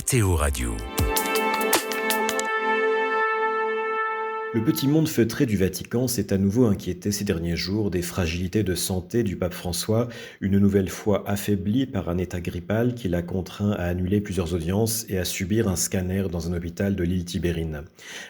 KTO Radio. Le petit monde feutré du Vatican s'est à nouveau inquiété ces derniers jours des fragilités de santé du pape François, une nouvelle fois affaibli par un état grippal qui l'a contraint à annuler plusieurs audiences et à subir un scanner dans un hôpital de l'île Tibérine.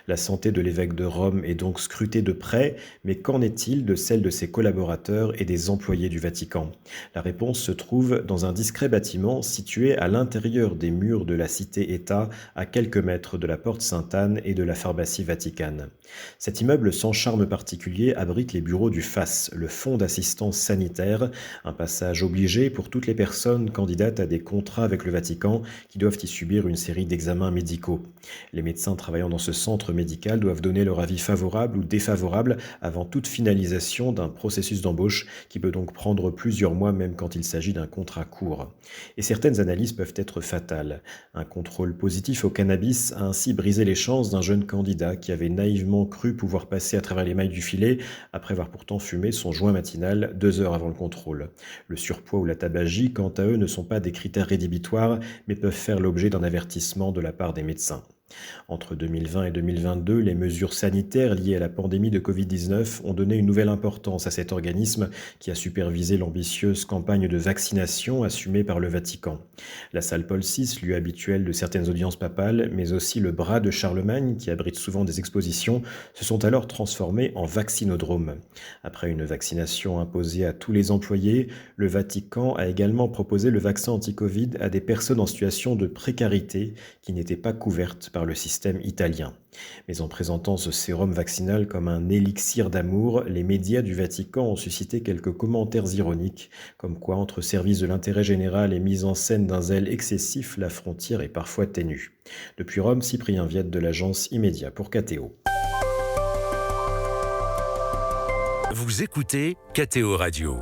La santé de l'évêque de Rome est donc scrutée de près, mais qu'en est-il de celle de ses collaborateurs et des employés du Vatican? La réponse se trouve dans un discret bâtiment situé à l'intérieur des murs de la cité-État, à quelques mètres de la porte Sainte-Anne et de la pharmacie Vaticane. Cet immeuble sans charme particulier abrite les bureaux du FAS, le Fonds d'assistance sanitaire, un passage obligé pour toutes les personnes candidates à des contrats avec le Vatican qui doivent y subir une série d'examens médicaux. Les médecins travaillant dans ce centre médical doivent donner leur avis favorable ou défavorable avant toute finalisation d'un processus d'embauche qui peut donc prendre plusieurs mois même quand il s'agit d'un contrat court. Et certaines analyses peuvent être fatales. Un contrôle positif au cannabis a ainsi brisé les chances d'un jeune candidat qui avait naïvement cru pouvoir passer à travers les mailles du filet après avoir pourtant fumé son joint matinal 2 heures avant le contrôle. Le surpoids ou la tabagie, quant à eux, ne sont pas des critères rédhibitoires, mais peuvent faire l'objet d'un avertissement de la part des médecins. Entre 2020 et 2022, les mesures sanitaires liées à la pandémie de Covid-19 ont donné une nouvelle importance à cet organisme qui a supervisé l'ambitieuse campagne de vaccination assumée par le Vatican. La salle Paul VI, lieu habituel de certaines audiences papales, mais aussi le bras de Charlemagne, qui abrite souvent des expositions, se sont alors transformés en vaccinodromes. Après une vaccination imposée à tous les employés, le Vatican a également proposé le vaccin anti-Covid à des personnes en situation de précarité qui n'étaient pas couvertes par le système italien. Mais en présentant ce sérum vaccinal comme un élixir d'amour, les médias du Vatican ont suscité quelques commentaires ironiques, comme quoi entre service de l'intérêt général et mise en scène d'un zèle excessif, la frontière est parfois ténue. Depuis Rome, Cyprien Viette de l'agence Immédiat pour KTO. Vous écoutez KTO Radio.